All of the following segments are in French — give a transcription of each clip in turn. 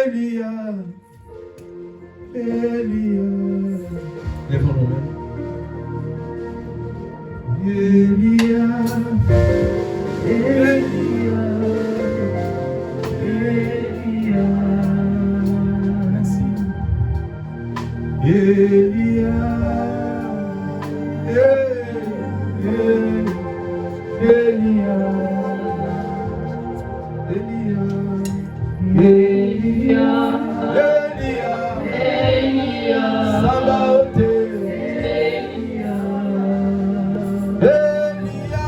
Elia, Elia, lève-moi nous-mêmes. Elia, Elia, Elia, merci. Elia, Elia, Elia, Elia, Elia, Sabaoth, Elia, Elia,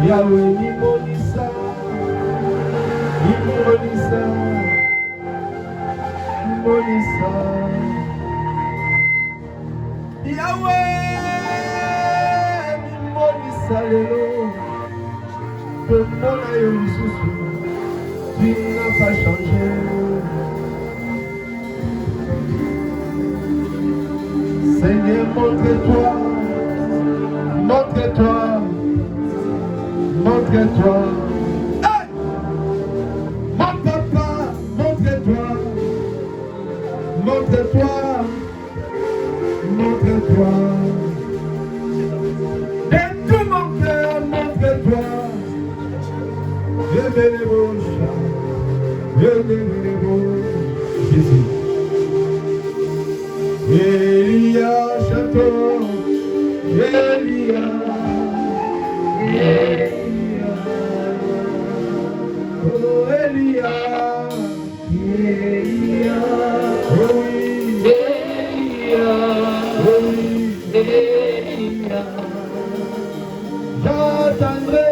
Yahweh ni monisa, Yahweh ni monisa lelo, pepona yo lisusu, tu n'as pas changé. Seigneur, montre-toi, montre-toi. Montre-toi, hey! Mon papa, montre-toi, montre-toi, montre-toi, de tout mon cœur, montre-toi, Jésus. Elia, château, Elia, oh Elia, Elia, oh oui, Elia, oh oui, Elia, j'attendrai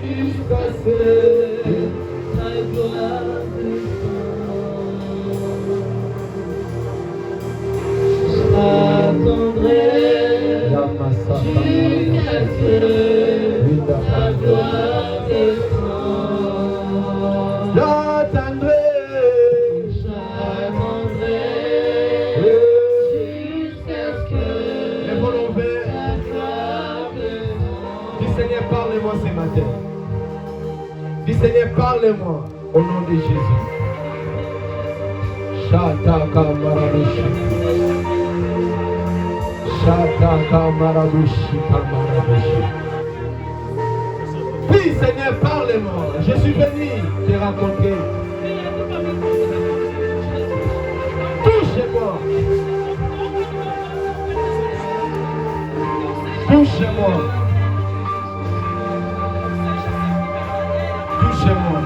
jusqu'à ce que ta gloire j'attendrai jusqu'à ce que ta gloire descende. J'attendrai jusqu'à ce que ta gloire descende. Dis Seigneur, parle-moi ce matin. Dis Seigneur, parle-moi au nom de Jésus. Chata kamarabushi. Chata kamarabushi kamarabushi. Oui Seigneur, parle-moi. Je suis venu te rencontrer. Touche-moi. Touche-moi. Touche-moi.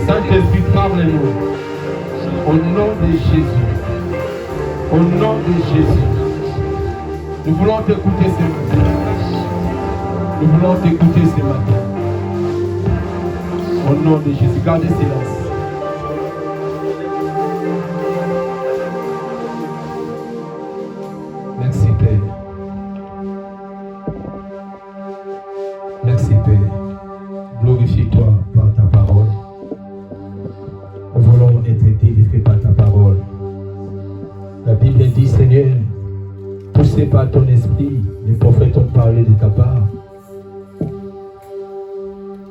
Saint-Esprit, parle-nous. Au nom de Jésus. Au nom de Jésus. Nous voulons t'écouter ce matin. Nous voulons t'écouter ce matin. Au nom de Jésus. Gardez silence. Merci Père. Merci Père. Glorifie-toi par ta parole. Nous voulons être délivrés par ta parole. La Bible dit, Seigneur, poussé par ton esprit, les prophètes ont parlé de ta part.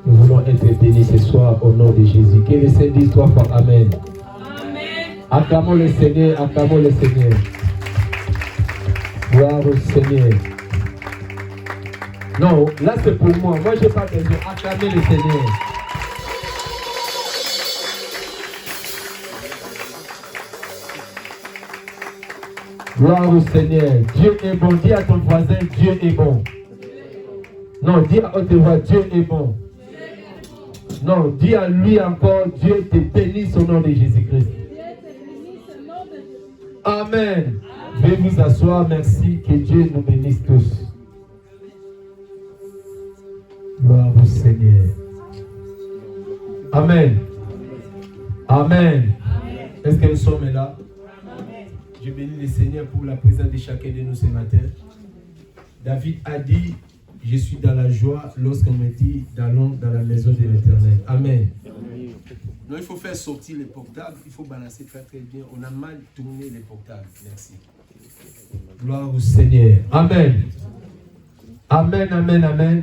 Nous voulons être bénis ce soir au nom de Jésus. Que le Seigneur dise 3 fois Amen. Amen. Acclamons le Seigneur, acclamons le Seigneur. Gloire au Seigneur. Non, là c'est pour moi. Moi je n'ai pas besoin. Acclamez le Seigneur. Gloire au Seigneur. Dieu est bon. Dis à ton voisin, Dieu est bon. Non, dis à haute voix, Dieu est bon. Non, dis à lui encore, Dieu te bénisse au nom de Jésus-Christ. Amen. Veuillez vous asseoir, merci. Que Dieu nous bénisse tous. Gloire au Seigneur. Amen. Amen. Est-ce que nous sommes là? Je bénis le Seigneur pour la présence de chacun de nous ce matin. David a dit, je suis dans la joie lorsqu'on me dit, allons dans la maison de l'Éternel. Amen. Non, il faut faire sortir les portables, il faut balancer très très bien. On a mal tourné les portables. Merci. Gloire au Seigneur. Amen. Amen, amen, amen.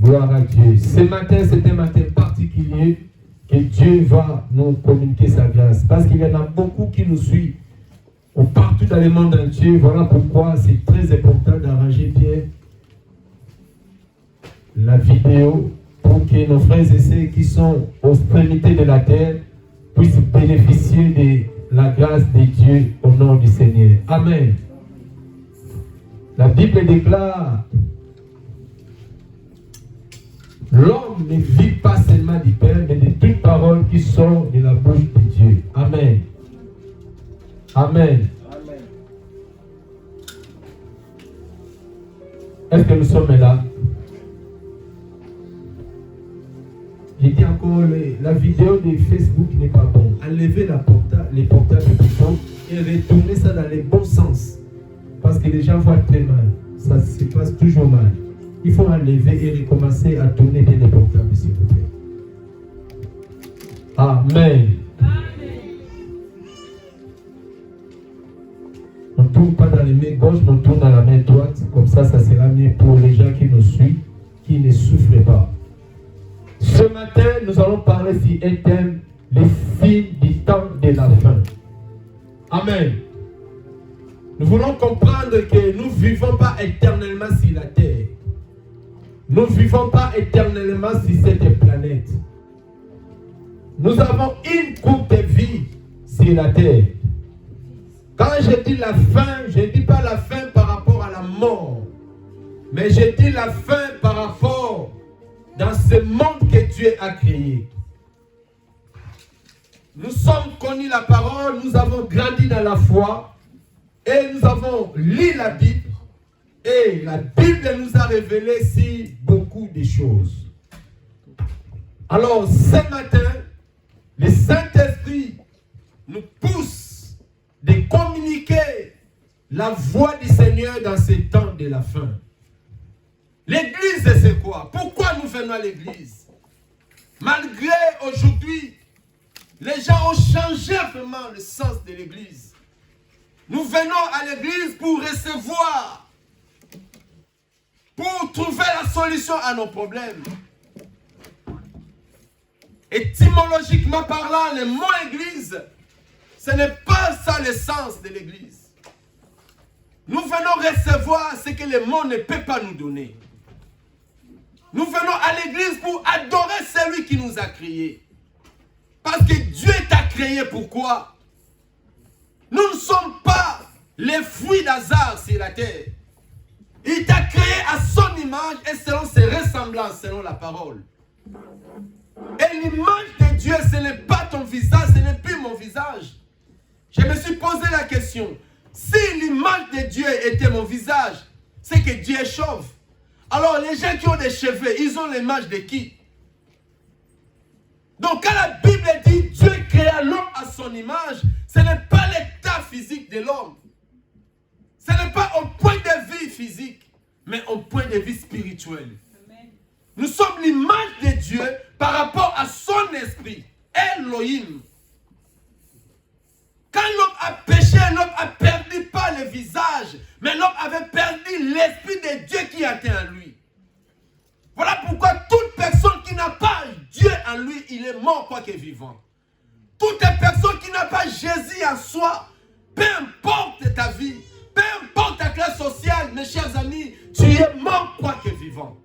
Gloire à Dieu. Ce matin, c'est un matin particulier que Dieu va nous communiquer sa grâce. Parce qu'il y en a beaucoup qui nous suivent partout dans le monde entier. Voilà pourquoi c'est très important d'arranger bien la vidéo pour que nos frères et sœurs qui sont aux extrémités de la terre puissent bénéficier de la grâce de Dieu au nom du Seigneur. Amen. La Bible déclare: l'homme ne vit pas seulement du Père, mais de toute parole qui sort de la bouche de Dieu. Amen. Amen. Amen. Est-ce que nous sommes là? J'ai dit encore, la vidéo de Facebook n'est pas bonne. Enlevez les portables plutôt et retournez ça dans le bon sens. Parce que les gens voient très mal. Ça se passe toujours mal. Il faut enlever et recommencer à tourner bien les portables, s'il vous plaît. Amen. On ne tourne pas dans les mains gauches, mais on tourne dans la main droite. Comme ça, ça sera mieux pour les gens qui nous suivent, qui ne souffrent pas. Ce matin, nous allons parler sur un thème, les signes du temps de la fin. Amen. Nous voulons comprendre que nous ne vivons pas éternellement sur la terre. Nous ne vivons pas éternellement sur cette planète. Nous avons une courte vie sur la terre. Quand je dis la fin, je ne dis pas la fin par rapport à la mort. Mais je dis la fin par rapport dans ce monde que Dieu a créé. Nous sommes connus la parole, nous avons grandi dans la foi et nous avons lu la Bible. Et la Bible nous a révélé si beaucoup de choses. Alors ce matin, le Saint-Esprit nous pousse de communiquer la voix du Seigneur dans ces temps de la fin. L'église, c'est quoi? Pourquoi nous venons à l'église? Malgré aujourd'hui, les gens ont changé vraiment le sens de l'église. Nous venons à l'église pour recevoir, pour trouver la solution à nos problèmes. Étymologiquement parlant, le mot église, ce n'est pas ça le sens de l'église. Nous venons recevoir ce que le monde ne peut pas nous donner. Nous venons à l'église pour adorer celui qui nous a créés. Parce que Dieu t'a créé pourquoi? Nous ne sommes pas les fruits d'hasard sur la terre. Il t'a créé à son image et selon ses ressemblances, selon la parole. Et l'image de Dieu, ce n'est pas ton visage, ce n'est plus mon visage. Je me suis posé la question. Si l'image de Dieu était mon visage, c'est que Dieu est chauve. Alors les gens qui ont des cheveux, ils ont l'image de qui? Donc quand la Bible dit Dieu créa l'homme à son image, ce n'est pas l'état physique de l'homme. Ce n'est pas au point de vue physique, mais au point de vue spirituel. Amen. Nous sommes l'image de Dieu par rapport à son esprit, Elohim. Quand l'homme a péché, l'homme a perdu pas le visage, mais l'homme avait perdu l'esprit de Dieu qui était en lui. Voilà pourquoi toute personne qui n'a pas Dieu en lui, il est mort quoique vivant. Toute personne qui n'a pas Jésus en soi, peu importe ta vie, peu importe ta classe sociale, mes chers amis, tu es mort quoique vivant.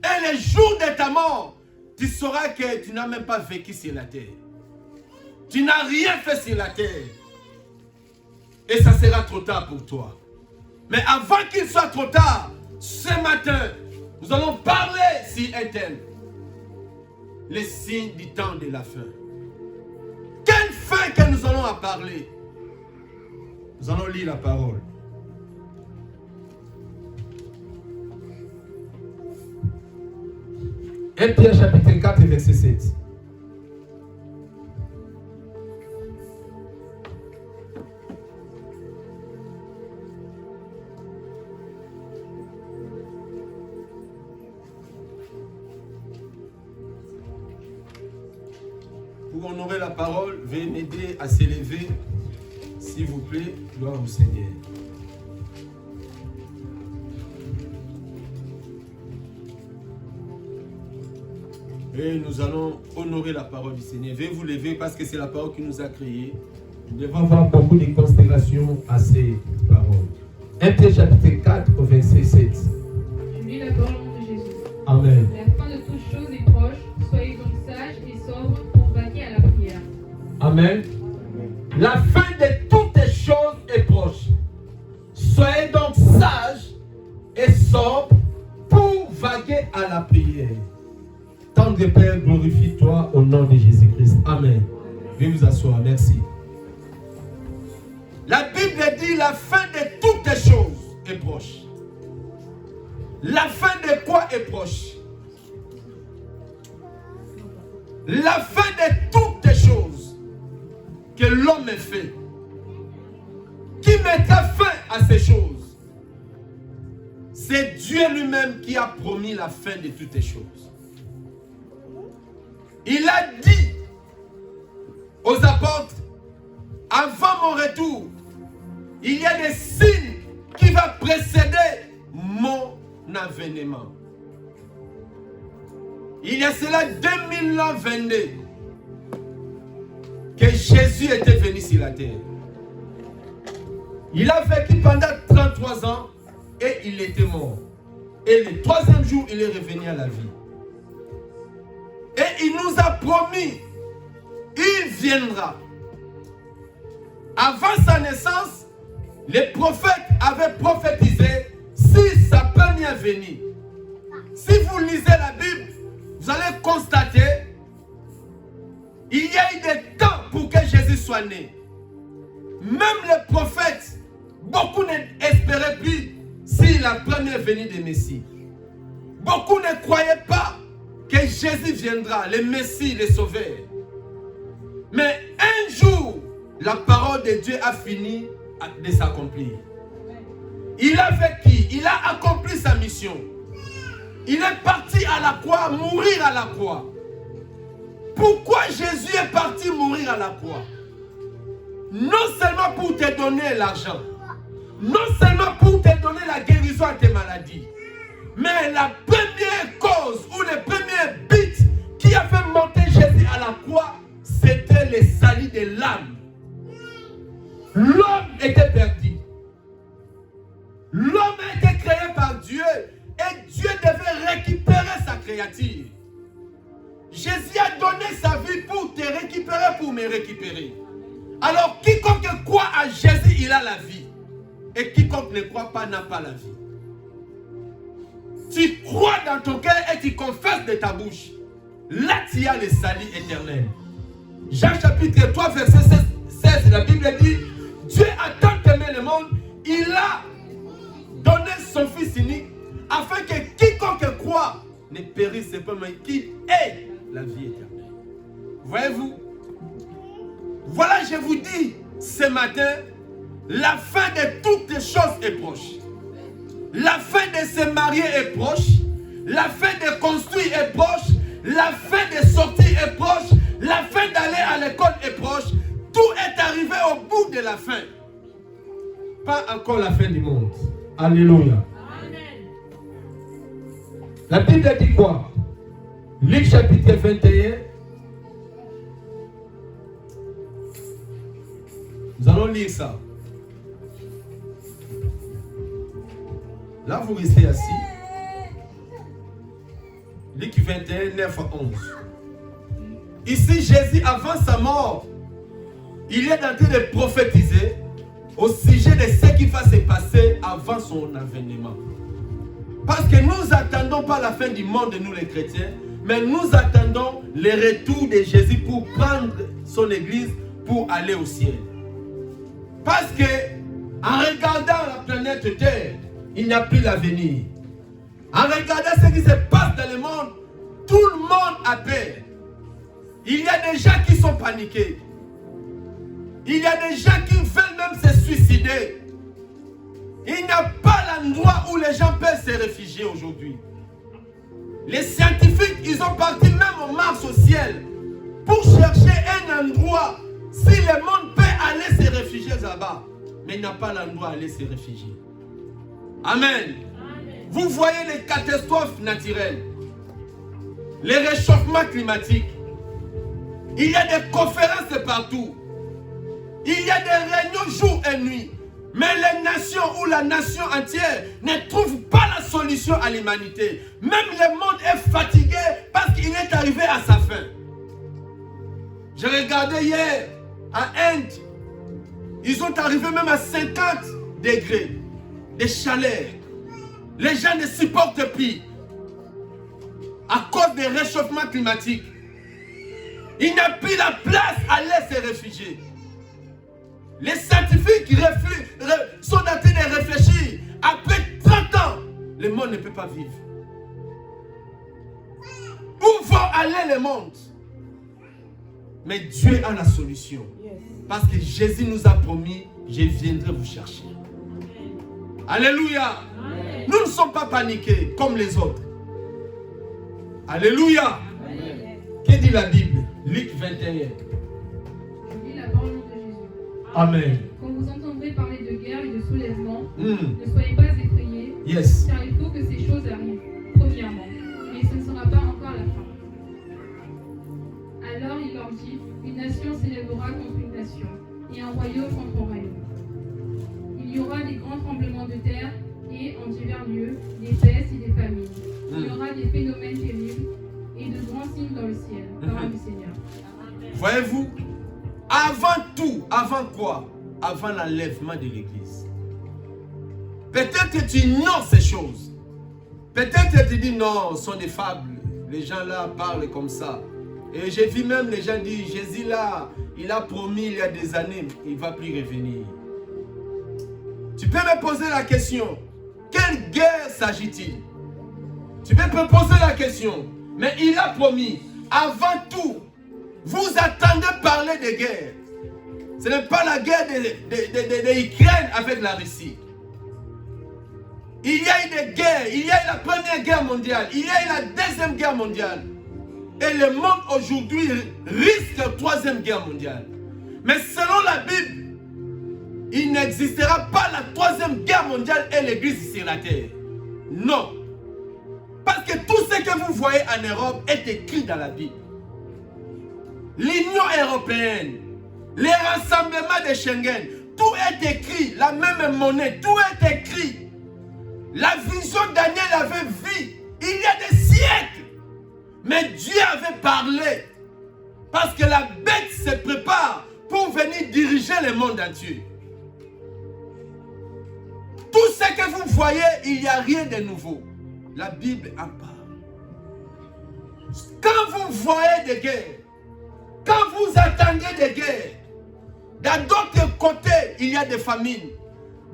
Et le jour de ta mort, tu sauras que tu n'as même pas vécu sur la terre. Tu n'as rien fait sur la terre. Et ça sera trop tard pour toi. Mais avant qu'il soit trop tard, ce matin, nous allons parler sur un thème. Les signes du temps de la fin. Quelle fin que nous allons en parler? Nous allons lire la parole. Un Pierre chapitre 4 verset 7. Pour honorer la parole, veuillez m'aider à s'élever, s'il vous plaît, gloire au Seigneur. Et nous allons honorer la parole du Seigneur. Veuillez vous lever parce que c'est la parole qui nous a créés. Nous devons avoir beaucoup de considération à ces paroles. 1 Pierre chapitre 4 au verset 7. Je lis la parole de Jésus. Amen. La fin de toutes choses est proche. Soyez donc sages et sobres pour vaquer à la prière. Amen. La fin de toutes choses est proche. Soyez donc sages et sobres pour vaquer à la prière. Tendre Père, glorifie-toi au nom de Jésus-Christ. Amen. Veuillez vous asseoir. Merci. La Bible dit la fin de toutes choses est proche. La fin de quoi est proche? La fin de toutes choses que l'homme ait fait. Qui mettra fin à ces choses? C'est Dieu lui-même qui a promis la fin de toutes les choses. Il a dit aux apôtres, avant mon retour, il y a des signes qui vont précéder mon avènement. Il y a cela 2000 ans vendu que Jésus était venu sur la terre. Il a vécu pendant 33 ans et il était mort. Et le troisième jour, il est revenu à la vie. Et il nous a promis, il viendra. Avant sa naissance, les prophètes avaient prophétisé si sa première venue. Si vous lisez la Bible, vous allez constater il y a eu des temps pour que Jésus soit né. Même les prophètes, beaucoup n'espéraient plus si la première venue du Messie. Beaucoup ne croyaient pas que Jésus viendra, le Messie, le Sauveur. Mais un jour, la parole de Dieu a fini de s'accomplir. Il a vécu, il a accompli sa mission. Il est parti à la croix, mourir à la croix. Pourquoi Jésus est parti mourir à la croix? Non seulement pour te donner l'argent, non seulement pour te donner la guérison à tes maladies, mais la première cause ou le premier but qui a fait monter Jésus à la croix, c'était le salut de l'âme. L'homme était perdu. L'homme a été créé par Dieu et Dieu devait récupérer sa créature. Jésus a donné sa vie pour te récupérer, pour me récupérer. Alors, quiconque croit à Jésus, il a la vie. Et quiconque ne croit pas n'a pas la vie. Tu crois dans ton cœur et tu confesses de ta bouche. Là, tu as le salut éternel. Jean chapitre 3, verset 16, la Bible dit, Dieu a tant aimé le monde, il a donné son Fils unique, afin que quiconque croit ne périsse pas, mais qu'il ait la vie éternelle. Voyez-vous? Voilà, je vous dis ce matin, la fin de toutes les choses est proche. La fin de se marier est proche. La fin de construire est proche. La fin de sortir est proche. La fin d'aller à l'école est proche. Tout est arrivé au bout de la fin. Pas encore la fin du monde. Alléluia. Amen. La Bible dit quoi? Luc chapitre 21. Nous allons lire ça. Là, vous restez assis. Luc 21, 9 à 11. Ici, Jésus, avant sa mort, il est en train de prophétiser au sujet de ce qui va se passer avant son avènement. Parce que nous attendons pas la fin du monde, nous les chrétiens, mais nous attendons le retour de Jésus pour prendre son église pour aller au ciel. Parce que, en regardant la planète Terre, il n'y a plus l'avenir. En regardant ce qui se passe dans le monde, tout le monde a peur. Il y a des gens qui sont paniqués. Il y a des gens qui veulent même se suicider. Il n'y a pas l'endroit où les gens peuvent se réfugier aujourd'hui. Les scientifiques, ils ont parti même au Mars, au ciel, pour chercher un endroit si le monde peut aller se réfugier là-bas. Mais il n'y a pas l'endroit où aller se réfugier. Amen. Amen. Vous voyez les catastrophes naturelles, les réchauffements climatiques. Il y a des conférences partout. Il y a des réunions jour et nuit. Mais les nations ou la nation entière ne trouvent pas la solution à l'humanité. Même le monde est fatigué parce qu'il est arrivé à sa fin. J'ai regardé hier à Inde. Ils sont arrivés même à 50 degrés de chaleur. Les gens ne supportent plus à cause des réchauffements climatiques. Il n'y a plus la place à aller se réfugier. Les scientifiques sont en train de réfléchir. Après 30 ans, le monde ne peut pas vivre. Où va aller le monde? Mais Dieu a la solution. Parce que Jésus nous a promis, je viendrai vous chercher. Alléluia. Amen. Nous ne sommes pas paniqués comme les autres. Alléluia. Amen. Que dit la Bible? Luc 21. Je lis la parole de Jésus. Amen. Quand vous entendrez parler de guerre et de soulèvement, ne soyez pas effrayés, yes. Car il faut que ces choses arrivent, premièrement, mais ce ne sera pas encore la fin. Alors il leur dit, une nation s'élèvera contre une nation, et un royaume contre un royaume. Il y aura des grands tremblements de terre, et en divers lieux, des pestes et des famines. Il y aura des phénomènes terribles, et de grands signes dans le ciel, parole du Seigneur. Voyez-vous, avant tout, avant quoi? Avant l'enlèvement de l'église. Peut-être que tu ignores ces choses. Peut-être que tu dis non, ce sont des fables. Les gens là parlent comme ça. Et j'ai vu même les gens dire, Jésus là, il a promis il y a des années, il ne va plus revenir. Tu peux me poser la question, quelle guerre s'agit-il? Tu peux me poser la question, mais il a promis, avant tout, vous attendez parler de guerre. Ce n'est pas la guerre de l'Ukraine avec la Russie. Il y a eu des guerres, il y a eu la première guerre mondiale, il y a eu la deuxième guerre mondiale. Et le monde aujourd'hui risque la troisième guerre mondiale. Mais selon la Bible, il n'existera pas la troisième guerre mondiale et l'église sur la terre. Non. Parce que tout ce que vous voyez en Europe est écrit dans la Bible. L'Union européenne, les rassemblements de Schengen, tout est écrit, la même monnaie, tout est écrit. La vision Daniel avait vue il y a des siècles. Mais Dieu avait parlé. Parce que la bête se prépare pour venir diriger le monde entier. Tout ce que vous voyez, il n'y a rien de nouveau. La Bible en parle. Quand vous voyez des guerres, quand vous attendez des guerres, dans d'autres côtés, il y a des famines.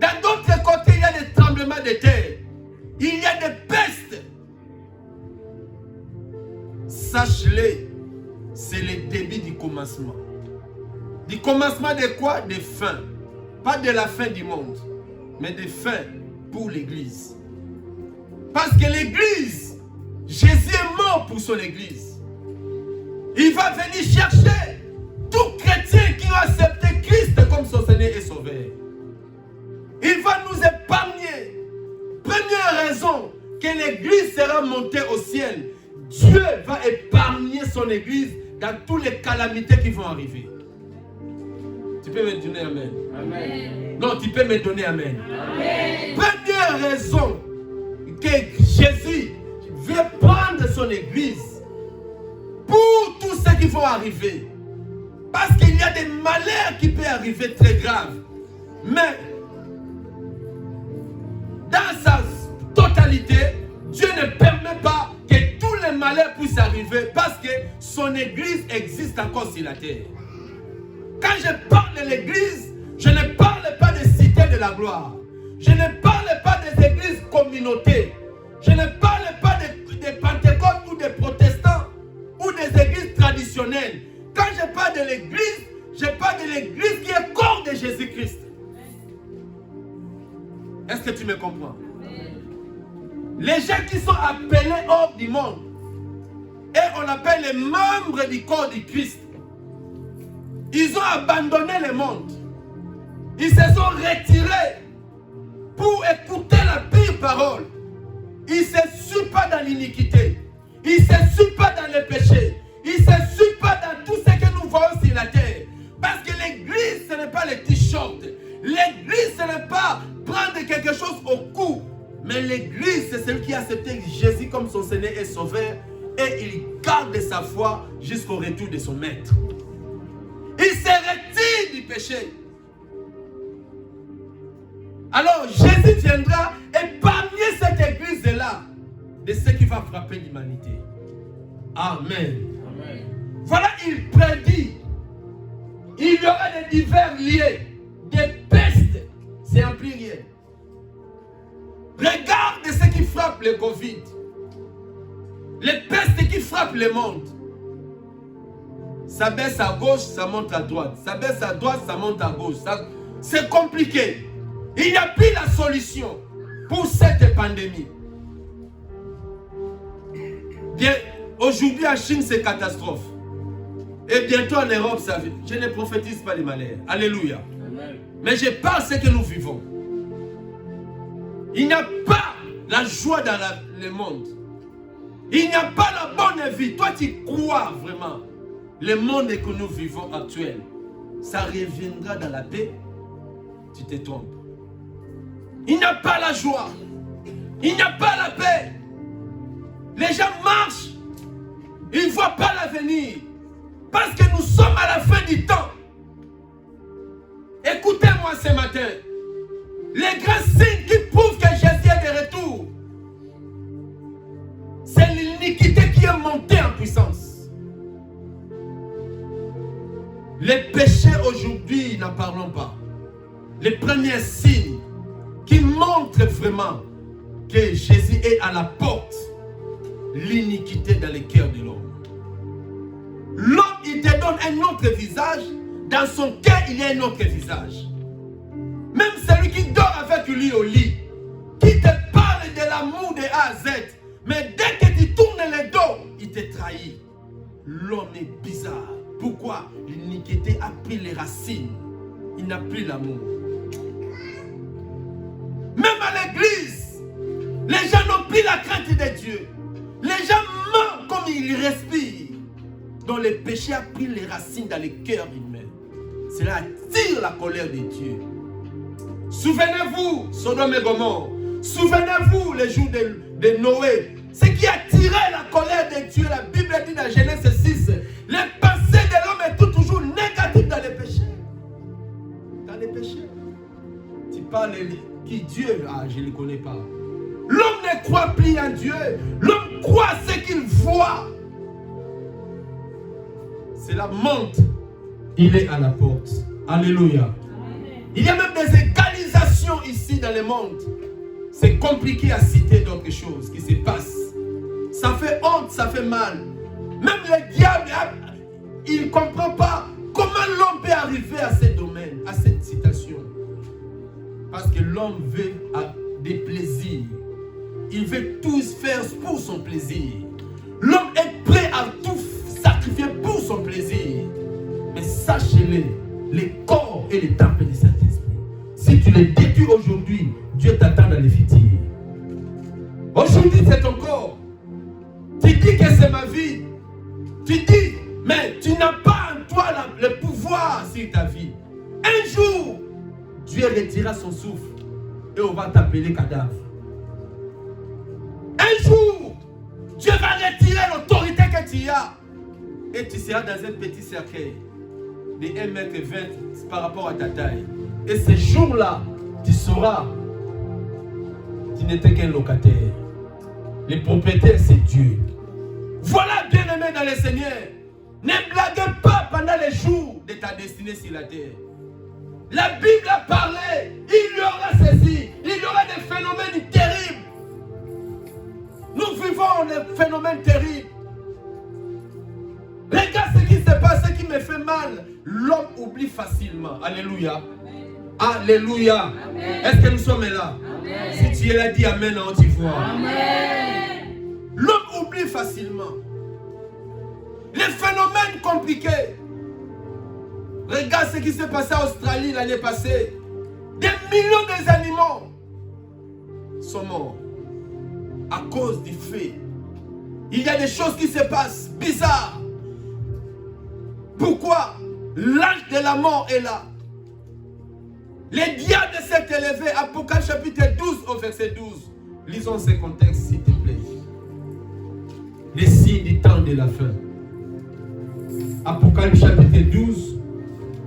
Dans d'autres côtés, il y a des tremblements de terre. Il y a des pestes. Sache-le, c'est le début du commencement. Du commencement de quoi? De fin. Pas de la fin du monde, mais de fin pour l'Église. Parce que l'Église, Jésus est mort pour son Église. Il va venir chercher tout chrétien qui a accepté Christ comme son Seigneur et Sauveur. Il va nous épargner. Première raison que l'Église sera montée au ciel. Dieu va épargner son Église dans toutes les calamités qui vont arriver. Tu peux me donner Amen. Amen. Non, tu peux me donner Amen. Amen. Première raison que Jésus veut prendre son Église pour tout ce qui va arriver. Parce qu'il y a des malheurs qui peuvent arriver très graves. Mais dans sa totalité, Dieu ne permet pas que tous les malheurs puissent arriver parce que son Église existe encore sur la terre. Quand je parle de l'Église, je ne parle pas des cités de la gloire. Je ne parle pas des églises communautés. Je ne parle pas des pentecôtes ou des protestants ou des églises traditionnelles. Quand je parle de l'Église, je parle de l'Église qui est corps de Jésus-Christ. Est-ce que tu me comprends? Les gens qui sont appelés hors du monde, et on appelle les membres du corps du Christ, ils ont abandonné le monde. Ils se sont retirés pour écouter la pire parole. Ils ne se suivent pas dans l'iniquité. Ils ne se suivent pas dans le péché. Ils ne se suivent pas dans tout ce que nous voyons sur la terre. Parce que l'Église, ce n'est pas les t-shirts. L'Église, ce n'est pas prendre quelque chose au cou. Mais l'Église, c'est celui qui a accepté Jésus comme son Seigneur et Sauveur. Et il garde sa foi jusqu'au retour de son Maître. Il se retire du péché. Alors Jésus viendra épargner cette église-là de ce qui va frapper l'humanité. Amen. Amen. Voilà, il prédit. Il y aura des divers liés, des pestes. C'est en pluriel. Regarde ce qui frappe le Covid. Les pestes qui frappent le monde. Ça baisse à gauche, ça monte à droite. Ça baisse à droite, ça monte à gauche. C'est compliqué. Il n'y a plus la solution pour cette pandémie. Bien, aujourd'hui en Chine, c'est catastrophe. Et bientôt en Europe, ça vient. Je ne prophétise pas les malheurs. Alléluia. Amen. Mais je parle de ce que nous vivons. Il n'y a pas la joie dans le monde. Il n'y a pas la bonne vie. Toi, tu crois vraiment. Le monde que nous vivons actuel, ça reviendra dans la paix. Tu te trompes. Il n'y a pas la joie. Il n'y a pas la paix. Les gens marchent. Ils ne voient pas l'avenir. Parce que nous sommes à la fin du temps. Écoutez-moi ce matin. Les grands signes qui prouvent que Jésus est de retour, c'est l'iniquité qui est montée en puissance. Les péchés aujourd'hui, n'en parlons pas. Les premiers signes qui montrent vraiment que Jésus est à la porte, l'iniquité dans le cœur de l'homme. L'homme, il te donne un autre visage. Dans son cœur, il y a un autre visage. Même celui qui dort avec lui au lit, qui te parle de l'amour de A à Z, mais dès que tu tournes le dos, il te trahit. L'homme est bizarre. Pourquoi? L'iniquité a pris les racines. Il n'a plus l'amour. Même à l'église, les gens n'ont plus la crainte de Dieu. Les gens mentent comme ils respirent. Donc le péché a pris les racines dans le cœur humain. Cela attire la colère de Dieu. Souvenez-vous, Sodome et Gomorrhe. Souvenez-vous les jours de Noé. Ce qui a tiré la colère de Dieu, la Bible Bible dit dans Genèse 6, les pensées de l'homme sont toujours négatives dans les péchés. Dans les péchés. Tu parles qui Dieu? Ah, je ne le connais pas. L'homme ne croit plus en Dieu. L'homme croit ce qu'il voit. C'est la monte. Il est à la porte. Alléluia. Il y a même des égalisations ici dans le monde. C'est compliqué à citer d'autres choses qui se passent. Ça fait honte, ça fait mal. Même le diable, il ne comprend pas comment l'homme peut arriver à ce domaine, à cette citation. Parce que l'homme veut des plaisirs. Il veut tout faire pour son plaisir. L'homme est prêt à tout sacrifier pour son plaisir. Mais sachez-le, le corps est le temple du Saint-Esprit. Si tu les détruis aujourd'hui, Dieu t'attend dans les futur. Aujourd'hui, c'est ton corps. Tu dis que c'est ma vie. Tu dis, mais tu n'as pas en toi le pouvoir sur ta vie. Un jour, Dieu retirera son souffle et on va t'appeler cadavre. Un jour, Dieu va retirer l'autorité que tu as et tu seras dans un petit cercueil de 1,20 m par rapport à ta taille. Et ce jour-là, tu sauras tu n'étais qu'un locataire. Le propriétaire, c'est Dieu. Voilà, bien-aimé dans le Seigneur. Ne blaguez pas pendant les jours de ta destinée sur la terre. La Bible a parlé. Il y aura ceci. Il y aura des phénomènes terribles. Nous vivons des phénomènes terribles. Regarde ce qui se passe, ce qui me fait mal. L'homme oublie facilement. Alléluia. Alléluia. Est-ce que nous sommes là? Amen. Si tu es là, dis Amen en haute voix. L'homme oublie facilement. Les phénomènes compliqués. Regarde ce qui s'est passé en Australie l'année passée. Des millions d'animaux sont morts à cause du fait. Il y a des choses qui se passent bizarres. Pourquoi? L'ange de la mort est là. Les diables s'est élevé. Apocalypse chapitre 12 au verset 12. Lisons ce contexte s'il te plaît. Les signes du temps de la fin. Apocalypse chapitre 12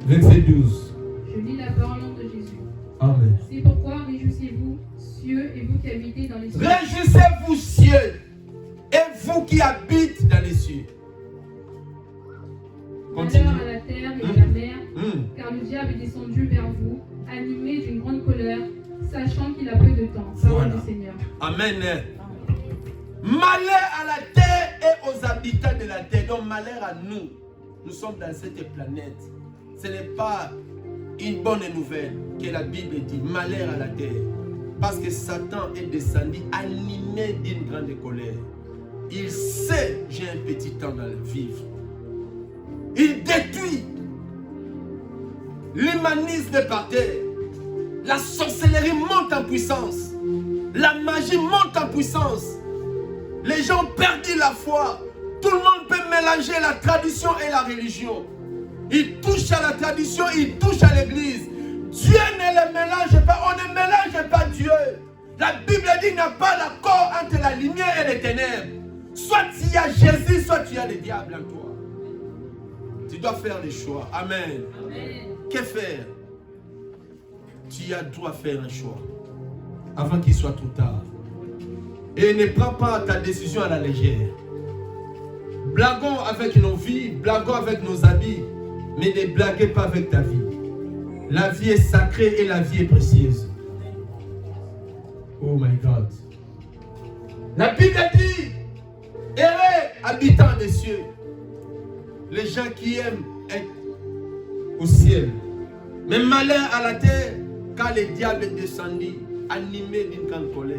verset 12. Je lis la parole de Jésus. Amen. C'est pourquoi réjouissez-vous, cieux, et vous qui habitez dans les cieux. Réjouissez-vous, cieux, et vous qui habitez dans les cieux. Malheur à la terre et à la mer, car le diable est descendu vers vous, animé d'une grande colère, sachant qu'il a peu de temps. Parole du Seigneur. Amen. Malheur à la terre et aux habitants de la terre. Donc malheur à nous. Nous sommes dans cette planète. Ce n'est pas une bonne nouvelle que la Bible dit. Malheur à la terre. Parce que Satan est descendu animé d'une grande colère. Il sait, j'ai un petit temps dans le vivre. Il détruit l'humanisme par terre. La sorcellerie monte en puissance. La magie monte en puissance. Les gens ont perdu la foi. Tout le monde peut mélanger la tradition et la religion. Il touche à la tradition, il touche à l'église. Dieu ne le mélange pas. On ne mélange pas Dieu. La Bible dit qu'il n'y a pas d'accord entre la lumière et les ténèbres. Soit tu as Jésus, soit tu as le diable en toi. Tu dois faire les choix. Amen. Amen. Que faire? Tu as droit à faire un choix avant qu'il soit trop tard. Et ne prends pas ta décision à la légère. Blaguons avec nos vies, blaguons avec nos habits, mais ne blaguez pas avec ta vie. La vie est sacrée et la vie est précieuse. Oh my God. La Bible dit, errez, habitants des cieux. Les gens qui aiment être au ciel. Mais malheur à la terre, quand le diable est descendu, animé d'une grande colère.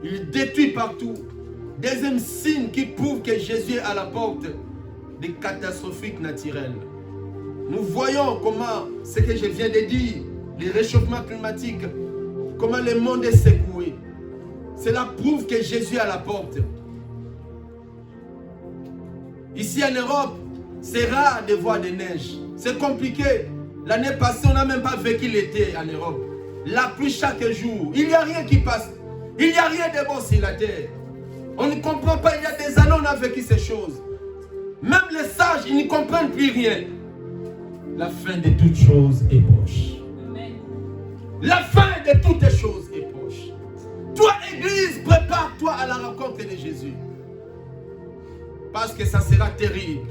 Il détruit partout. Deuxième signe qui prouve que Jésus est à la porte des catastrophes naturelles. Nous voyons comment, ce que je viens de dire, les réchauffements climatiques, comment le monde est secoué. Cela prouve que Jésus est à la porte. Ici en Europe, c'est rare de voir des neiges. C'est compliqué. L'année passée, on n'a même pas vécu l'été en Europe. La pluie chaque jour. Il n'y a rien qui passe. Il n'y a rien de bon sur la terre. On ne comprend pas, il y a des années on a vécu ces choses. Même les sages, ils ne comprennent plus rien. La fin de toutes choses est proche. La fin de toutes les choses est proche. Toi, Église, prépare-toi à la rencontre de Jésus. Parce que ça sera terrible.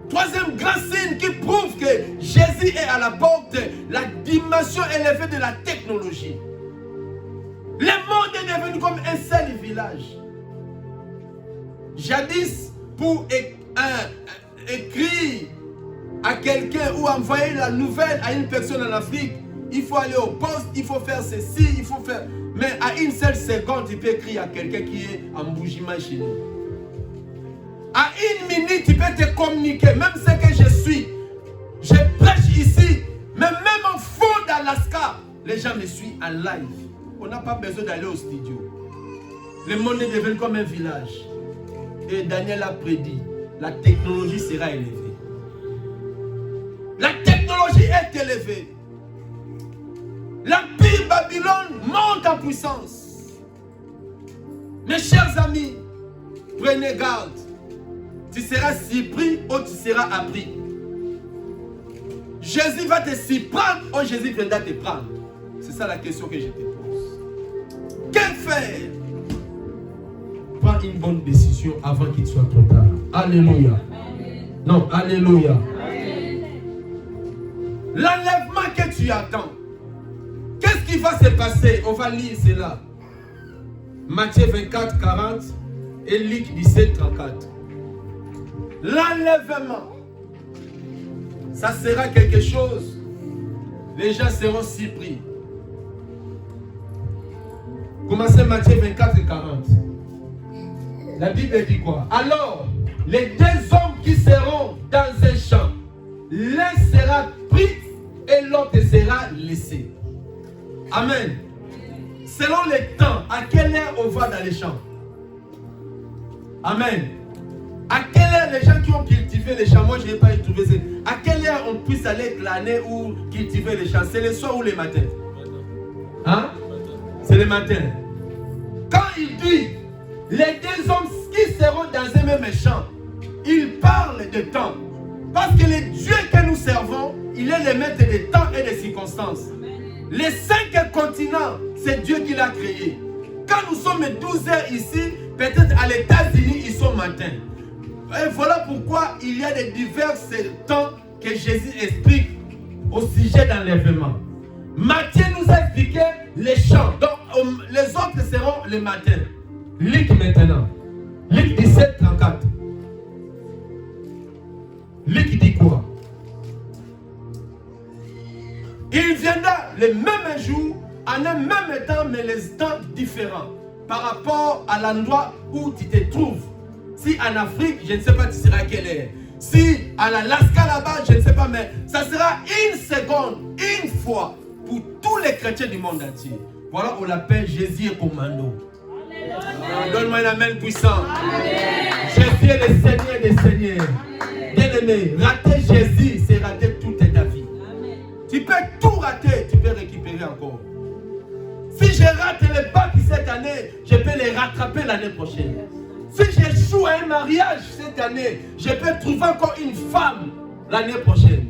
Troisième grand signe qui prouve que Jésus est à la porte, la dimension élevée de la technologie. Le monde est devenu comme un seul village. Jadis, pour écrire à quelqu'un ou envoyer la nouvelle à une personne en Afrique, il faut aller au poste, il faut faire ceci, il faut faire... Mais à une seule seconde, tu peux écrire à quelqu'un qui est en bougement chez nous. À une minute, tu peux te communiquer, même ce que je suis. Je prêche ici, mais même au fond d'Alaska, les gens me suivent en live. On n'a pas besoin d'aller au studio. Le monde est devenu comme un village. Et Daniel a prédit, la technologie sera élevée. La technologie est élevée. L'empire Babylone monte en puissance. Mes chers amis, prenez garde. Tu seras surpris ou tu seras appris. Jésus va te surprendre ou Jésus viendra te prendre. C'est ça la question que je te pose. Que faire? Prends une bonne décision avant qu'il soit trop tard. Alléluia. Amen. Non, alléluia. L'enlèvement que tu attends. Qu'est-ce qui va se passer? On va lire cela. Matthieu 24, 40 et Luc 17, 34. L'enlèvement, ça sera quelque chose. Les gens seront surpris. Commencez Matthieu 24 et 40. La Bible dit quoi? Alors, les deux hommes qui seront dans un champ, l'un sera pris et l'autre sera laissé. Amen. Selon les temps, à quelle heure on va dans les champs? Amen. À quelle heure les gens qui ont cultivé les champs, moi je n'ai pas trouvé ça. À quelle heure on puisse aller glaner ou cultiver les champs? C'est le soir ou le matin? Hein? C'est le matin. Quand il dit les deux hommes qui seront dans un même champ, il parle de temps. Parce que le Dieu que nous servons, il est le maître des temps et des circonstances. Les 5 continents, c'est Dieu qui l'a créé. Quand nous sommes 12 heures ici, peut-être à les États-Unis, ils sont matin. Et voilà pourquoi il y a des divers temps que Jésus explique au sujet d'enlèvement. Matthieu nous a expliqué les champs. Donc les autres seront le matin. Luc maintenant. Luc 17, 34. Luc dit quoi? Il viendra le même jour, en un même temps, mais les temps différents. Par rapport à l'endroit où tu te trouves. Si en Afrique, je ne sais pas tu seras à quelle heure. Si à l'Alaska là-bas, je ne sais pas, mais ça sera une seconde, une fois, pour tous les chrétiens du monde entier. Voilà, on l'appelle Jésus et commando. Donne-moi un amen puissant. Jésus est le Seigneur des Seigneurs. Bien-aimé, rater Jésus, c'est rater toute ta vie. Tu peux tout rater, tu peux récupérer encore. Si je rate les bacs cette année, je peux les rattraper l'année prochaine. Si j'échoue à un mariage cette année, je peux trouver encore une femme l'année prochaine.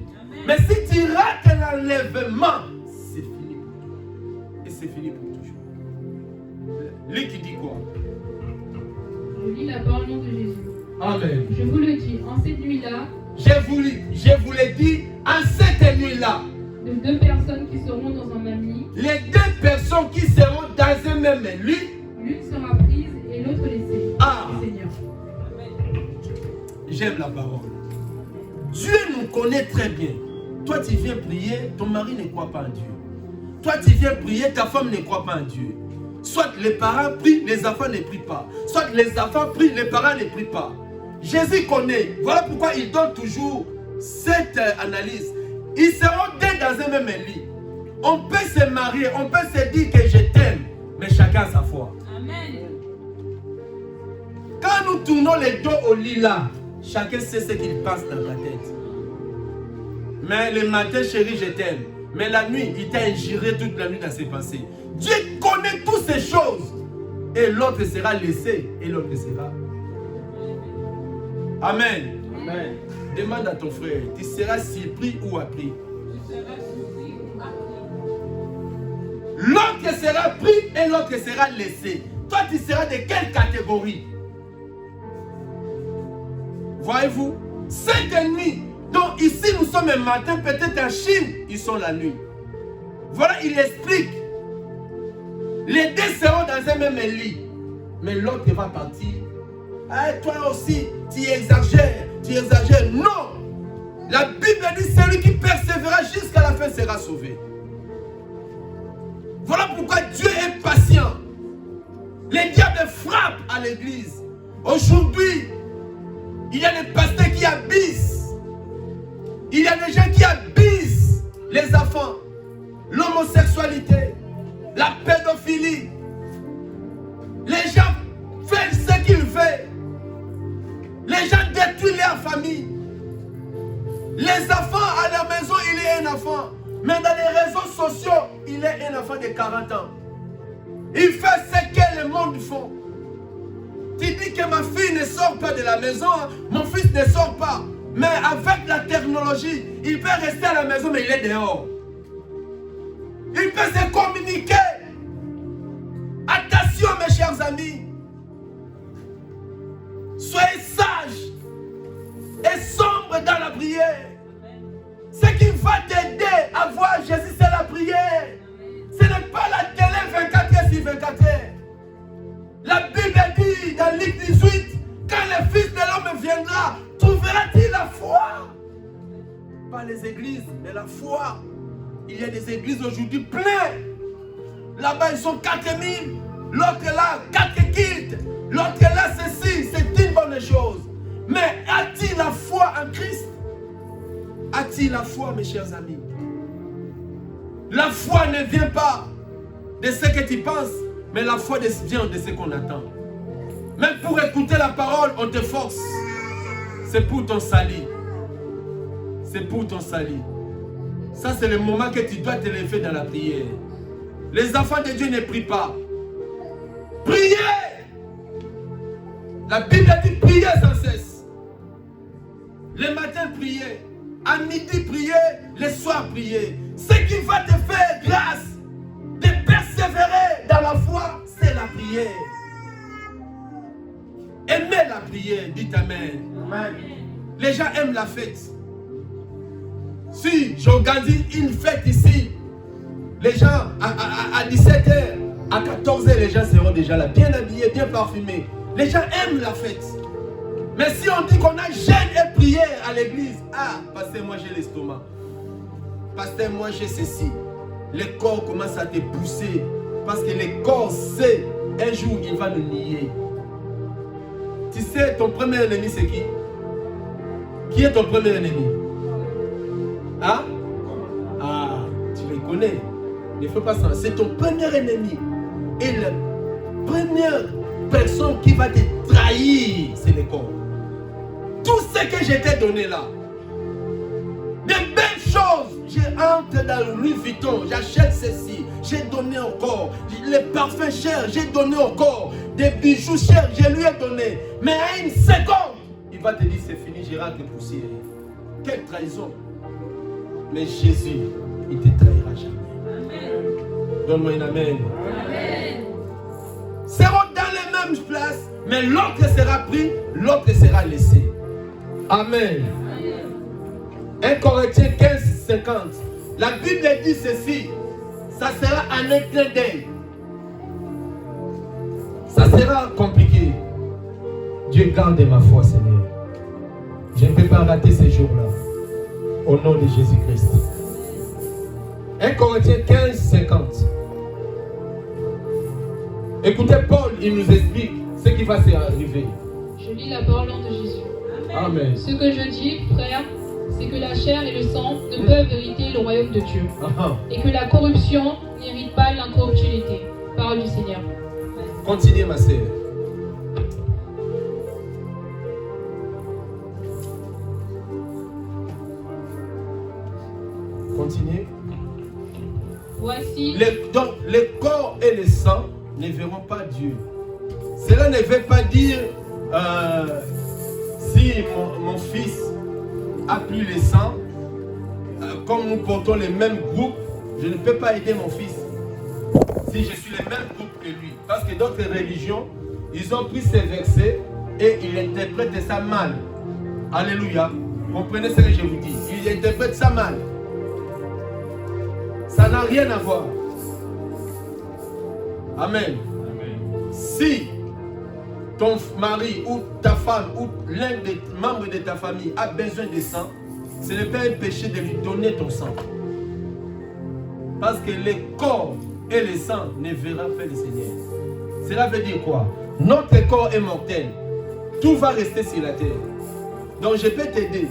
Mais si tu rates l'enlèvement, c'est fini pour toi. Et c'est fini pour toujours. Lui qui dit quoi? Je lis la parole de Jésus. Amen. Je vous le dis, en cette nuit-là, je vous l'ai dit, en cette nuit-là, de 2 personnes qui seront dans un même lit, les 2 personnes qui seront dans un même lit, l'une sera prise et l'autre laissée. Ah. Seigneur. J'aime la parole. Dieu nous connaît très bien. Toi, tu viens prier, ton mari ne croit pas en Dieu. Toi, tu viens prier, ta femme ne croit pas en Dieu. Soit les parents prient, les enfants ne prient pas. Soit les enfants prient, les parents ne prient pas. Jésus connaît. Voilà pourquoi il donne toujours cette analyse. Ils seront 2 dans un même lit. On peut se marier, on peut se dire que je t'aime, mais chacun sa foi. Amen. Quand nous tournons les dos au lit là, chacun sait ce qu'il passe dans la tête. Mais le matin, chérie, je t'aime. Mais la nuit, il t'a injuré toute la nuit dans ses pensées. Dieu connaît toutes ces choses. et l'autre sera laissé et l'autre sera. Amen. Amen. Demande à ton frère, tu seras surpris ou appris? L'autre sera pris et l'autre sera laissé. Toi, tu seras de quelle catégorie? Voyez-vous, cette nuit, donc ici nous sommes un matin, peut-être en Chine, ils sont la nuit. Voilà, il explique. Les deux seront dans un même lit. Mais l'autre va partir. Ah, toi aussi, tu exagères, tu exagères. Non! La Bible dit celui qui persévérera jusqu'à la fin sera sauvé. Voilà pourquoi Dieu est patient. Les diables frappent à l'église. Aujourd'hui, il y a des pasteurs qui abusent. Il y a des gens qui abusent les enfants. L'homosexualité, la pédophilie. Les gens font ce qu'ils veulent. Les gens détruisent leur famille. Les enfants à la maison, il est un enfant. Mais dans les réseaux sociaux, il est un enfant de 40 ans. Il fait ce que le monde fait. Tu dis que ma fille ne sort pas de la maison, mon fils ne sort pas. Mais avec la technologie, il peut rester à la maison, mais il est dehors. Il peut se communiquer. Attention mes chers amis. Soyez sages et sombres dans la prière. Ce qui va t'aider à voir Jésus, c'est la prière. Ce n'est pas la télé 24 heures sur 24 heures. La Bible dit dans Luc 18, quand le Fils de l'homme viendra, trouvera-t-il la foi? Pas les églises, mais la foi. Il y a des églises aujourd'hui pleines. Là-bas, ils sont 4000. L'autre là, 4 kilts. L'autre là, ceci. C'est une bonne chose. Mais a-t-il la foi en Christ? A-t-il la foi, mes chers amis? La foi ne vient pas de ce que tu penses, mais la foi vient de ce qu'on attend. Même pour écouter la parole, on te force. C'est pour ton salut. C'est pour ton salut. Ça, c'est le moment que tu dois te lever dans la prière. Les enfants de Dieu ne prient pas. Priez! La Bible dit priez sans cesse. Le matin, priez. À midi, priez. Le soir, priez. Ce qui va te faire grâce de persévérer dans la foi, c'est la prière. Aimez la prière. Dites Amen. Amen. Les gens aiment la fête. Si j'organise une fête ici, les gens à 17h, à 14h, les gens seront déjà là, bien habillés, bien parfumés. Les gens aiment la fête. Mais si on dit qu'on a jeûne et prière à l'église, ah, pasteur, moi j'ai l'estomac. Pasteur, moi j'ai ceci. Le corps commence à te pousser. Parce que le corps sait, un jour il va nous nier. Tu sais, ton premier ennemi c'est qui? Qui est ton premier ennemi? Hein? Ah, tu le connais. Ne fais pas ça. C'est ton premier ennemi. Et la première personne qui va te trahir, c'est le corps. Tout ce que je t'ai donné là, des belles choses, j'entre dans le Louis Vuitton, j'achète ceci, j'ai donné encore. Les parfums chers, j'ai donné encore. Des bijoux chers, je lui ai donné. Mais à une seconde, il va te dire c'est fini, j'ai rentré poussière. Quelle trahison! Mais Jésus, il ne te trahira jamais. Donne-moi une amen. Amen. Seront dans les mêmes places, mais l'autre sera pris, l'autre sera laissé. Amen. Amen. 1 Corinthiens 15, 50. La Bible dit ceci. Ça sera un clin d'œil. Ça sera compliqué. Dieu garde ma foi, Seigneur. Je ne peux pas rater ces jours-là. Au nom de Jésus-Christ. 1 Corinthiens 15, 50. Écoutez, Paul, il nous explique ce qui va s'arriver. Je lis la parole de Jésus. Amen. Ce que je dis, frère, c'est que la chair et le sang ne peuvent hériter le royaume de Dieu. Et que la corruption n'hérite pas l'incorruptibilité. Parole du Seigneur. Continuez, ma sœur. Continuez. Voici. Donc, le corps et le sang ne verront pas Dieu. Cela ne veut pas dire si mon fils a plus le sang, comme nous portons les mêmes groupes, je ne peux pas aider mon fils si je suis le même groupe que lui. Parce que d'autres religions, ils ont pris ces versets et ils interprètent ça mal. Alléluia. Comprenez ce que je vous dis. Ils interprètent ça mal. Ça n'a rien à voir. Amen. Amen. Si ton mari ou ta femme ou l'un des membres de ta famille a besoin de sang, ce n'est pas un péché de lui donner ton sang. Parce que le corps et le sang ne verront pas le Seigneur. Cela veut dire quoi? Notre corps est mortel. Tout va rester sur la terre. Donc je peux t'aider.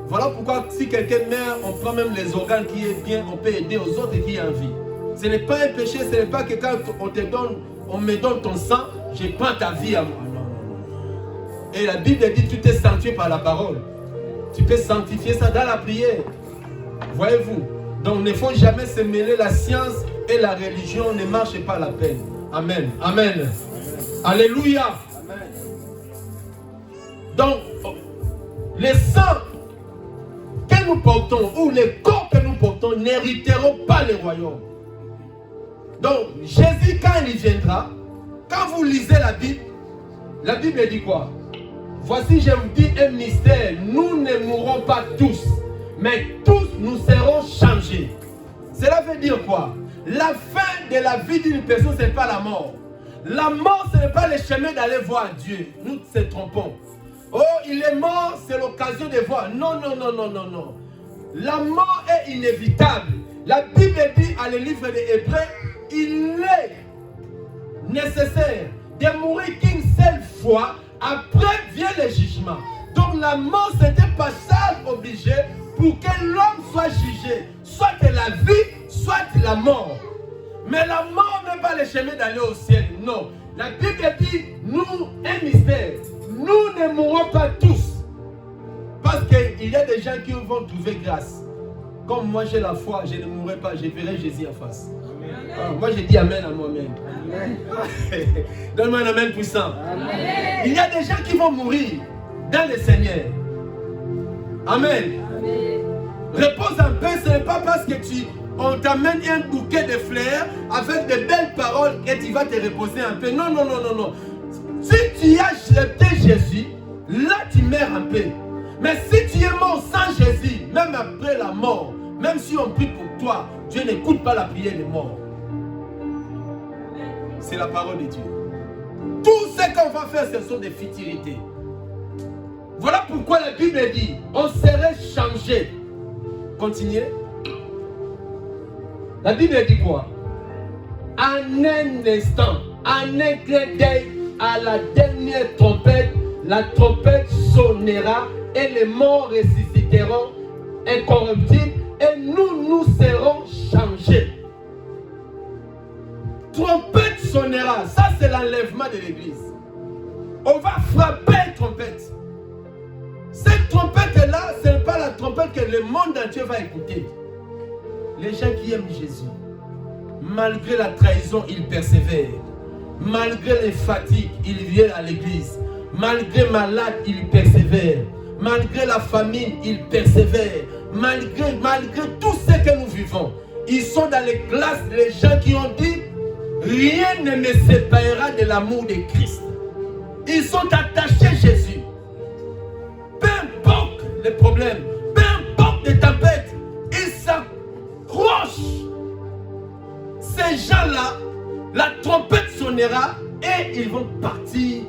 Voilà pourquoi si quelqu'un meurt, on prend même les organes qui est bien, on peut aider aux autres qui ont envie. Ce n'est pas un péché, ce n'est pas que quand on me donne ton sang, je prends ta vie à moi. Non, non, non. Et la Bible dit tu t'es sanctifié par la parole. Tu peux sanctifier ça dans la prière. Voyez-vous? Donc il ne faut jamais se mêler. La science et la religion ne marchent pas la peine. Amen. Amen. Amen. Alléluia. Amen. Donc, les sang que nous portons ou les corps que nous portons n'hériteront pas le royaume. Donc, Jésus, quand il viendra, quand vous lisez la Bible dit quoi? Voici, je vous dis un mystère. Nous ne mourrons pas tous, mais tous nous serons changés. Cela veut dire quoi? La fin de la vie d'une personne, ce n'est pas la mort. La mort, ce n'est pas le chemin d'aller voir Dieu. Nous nous trompons. Oh, il est mort, c'est l'occasion de voir. Non, non, non, non, non, non. La mort est inévitable. La Bible dit à le livre des Hébreux, il est nécessaire de mourir qu'une seule fois, après vient le jugement. Donc la mort, c'est un passage obligé pour que l'homme soit jugé. Soit la vie, soit la mort. Mais la mort n'est pas le chemin d'aller au ciel. Non. La Bible dit, nous, un mystère. Nous ne mourrons pas tous. Parce qu'il y a des gens qui vont trouver grâce. Comme moi j'ai la foi, je ne mourrai pas, je verrai Jésus en face. Alors, moi je dis Amen à moi-même. Donne-moi un Amen puissant. Amen. Il y a des gens qui vont mourir dans le Seigneur. Amen. Amen. Repose un peu, ce n'est pas parce que on t'amène un bouquet de fleurs avec de belles paroles et tu vas te reposer un peu. Non, non, non, non, non. Si tu as accepté Jésus, là tu meurs un peu. Mais si tu es mort sans Jésus, même après la mort, même si on prie pour toi, Dieu n'écoute pas la prière des morts. C'est la parole de Dieu. Tout ce qu'on va faire, ce sont des futilités. Voilà pourquoi la Bible dit, on serait changé. Continuez. La Bible dit quoi? En un instant, en un clin d'œil, à la dernière trompette, la trompette sonnera et les morts ressusciteront incorruptibles et nous serons changés. Trompette sonnera, ça c'est l'enlèvement de l'église. On va frapper une trompette. Cette trompette-là, ce n'est pas la trompette que le monde entier va écouter. Les gens qui aiment Jésus, malgré la trahison, ils persévèrent. Malgré les fatigues, ils viennent à l'église. Malgré malade, ils persévèrent. Malgré la famine, ils persévèrent. Malgré tout ce que nous vivons, ils sont dans les classes des gens qui ont dit rien ne me séparera de l'amour de Christ. Ils sont attachés à Jésus. Peu importe les problèmes, peu importe les tempêtes, ils s'accrochent. Ces gens-là, la trompette sonnera et ils vont partir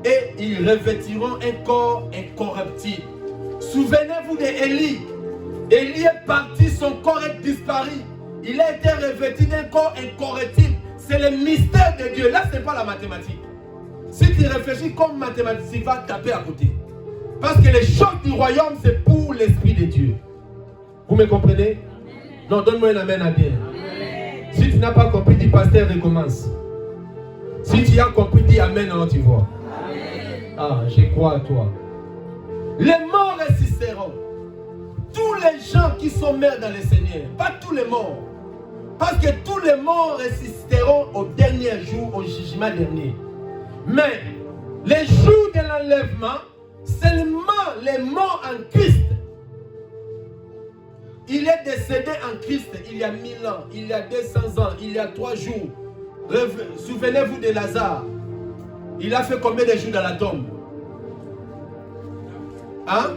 et ils revêtiront un corps incorruptible. Souvenez-vous d'Élie. Élie est parti, son corps est disparu. Il a été revêtu d'un corps incorruptible. C'est le mystère de Dieu. Là, ce n'est pas la mathématique. Si tu réfléchis comme mathématique, tu vas taper à côté. Parce que les choses du royaume, c'est pour l'Esprit de Dieu. Vous me comprenez? Amen. Non, donne-moi un amen à bien. Amen. Si tu n'as pas compris, dis pasteur, recommence. Si tu as compris, dis amen, alors tu vois. Amen. Ah, je crois à toi. Les morts ressusciteront. Tous les gens qui sont morts dans le Seigneur, pas tous les morts. Parce que tous les morts ressusciteront au dernier jour, au jugement dernier. Mais les jours de l'enlèvement, seulement les morts en Christ. Il est décédé en Christ il y a 1000 ans, il y a 200 ans, il y a 3 jours. Souvenez-vous de Lazare. Il a fait combien de jours dans la tombe? Hein?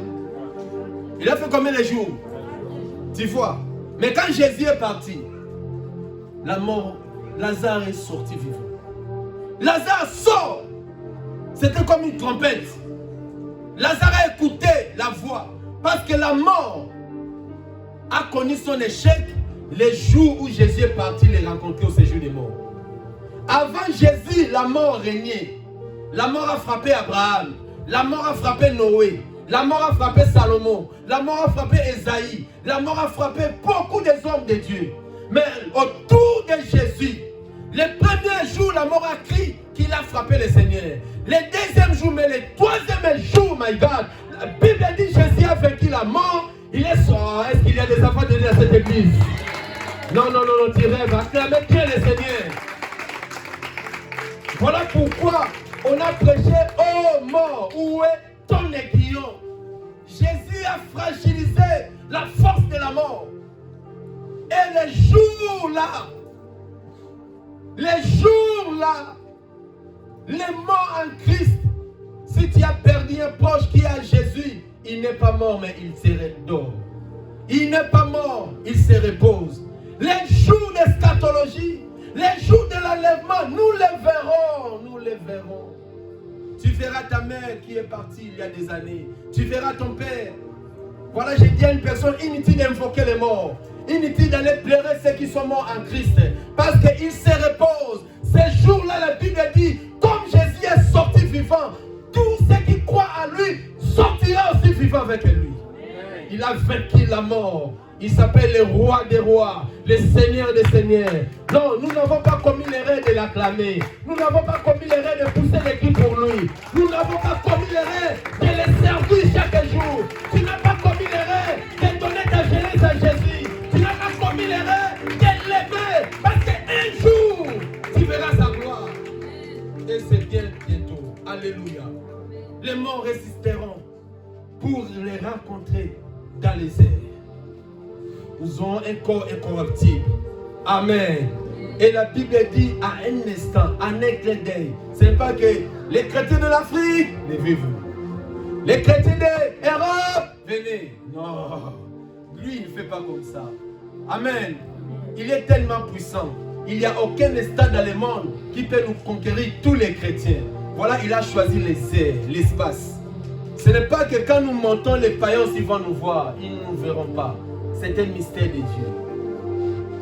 Il a fait combien de jours? 10 fois. Mais quand Jésus est parti, la mort, Lazare est sorti vivant. Lazare sort. C'était comme une trompette. Lazare a écouté la voix. Parce que la mort a connu son échec les jours où Jésus est parti les rencontrer au séjour des morts. Avant Jésus, la mort régnait. La mort a frappé Abraham. La mort a frappé Noé. La mort a frappé Salomon. La mort a frappé Esaïe. La mort a frappé beaucoup des hommes de Dieu. Mais autour de Jésus, les premiers jours, la mort a crié qu'il a frappé le Seigneur. Les deuxièmes jours, mais les troisièmes jours, my God, la Bible dit Jésus a vaincu la mort. Il est sort. Est-ce qu'il y a des enfants de Dieu dans cette église? Non, non, non, non, tu rêves. Acclamez bien le Seigneur. Voilà pourquoi on a prêché, oh mort, où est ton aiguillon? Jésus a fragilisé la force de la mort. Et les jours-là, les morts en Christ, si tu as perdu un proche qui est à Jésus, il n'est pas mort, mais il se redort. Il n'est pas mort, il se repose. Les jours d'eschatologie, les jours de l'enlèvement, nous les verrons, nous les verrons. Tu verras ta mère qui est partie il y a des années. Tu verras ton père. Voilà, j'ai dit à une personne, inutile d'invoquer les morts. Inutile d'aller pleurer ceux qui sont morts en Christ. Parce qu'ils se reposent. Ces jours-là, la Bible dit, comme Jésus est sorti vivant, tous ceux qui croient à lui sortiront aussi vivants avec lui. Il a vaincu la mort. Il s'appelle le roi des rois, le seigneur des seigneurs. Non, nous n'avons pas commis l'erreur de l'acclamer. Nous n'avons pas commis l'erreur de pousser les cris pour lui. Nous n'avons pas commis l'erreur de le servir chaque jour. Tu n'as pas commis l'erreur de donner ta jeunesse à Jésus. Tu n'as pas commis l'erreur de l'aimer. Parce qu'un jour, tu verras sa gloire. Et c'est bien bientôt. Alléluia. Les morts résisteront pour les rencontrer dans les airs. Nous aurons un corps incorruptible. Amen. Et la Bible dit à un instant, à un clin d'œil. Ce n'est pas que les chrétiens de l'Afrique, levez-vous. Les chrétiens d'Europe, venez. Non. Lui, il ne fait pas comme ça. Amen. Il est tellement puissant. Il n'y a aucun instant dans le monde qui peut nous conquérir tous les chrétiens. Voilà, il a choisi les airs, l'espace. Ce n'est pas que quand nous montons, les païens ils vont nous voir. Ils ne nous verront pas. C'est un mystère de Dieu.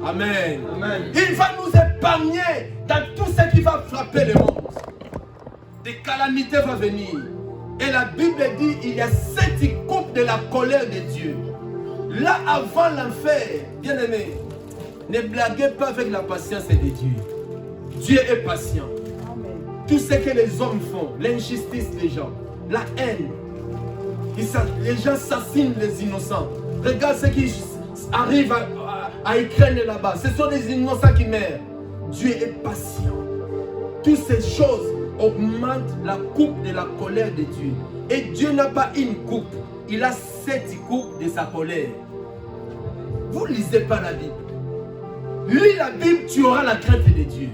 Amen. Amen. Il va nous épargner dans tout ce qui va frapper le monde. Des calamités vont venir. Et la Bible dit il y a 7 coupes de la colère de Dieu. Là avant l'enfer, bien aimé, ne blaguez pas avec la patience de Dieu. Dieu est patient. Amen. Tout ce que les hommes font, l'injustice des gens, la haine, les gens assassinent les innocents. Regarde ce qui arrive à Ukraine là-bas. Ce sont des innocents qui meurent. Dieu est patient. Toutes ces choses augmentent la coupe de la colère de Dieu. Et Dieu n'a pas une coupe. Il a 7 coupes de sa colère. Vous ne lisez pas la Bible. Lis la Bible, tu auras la crainte de Dieu.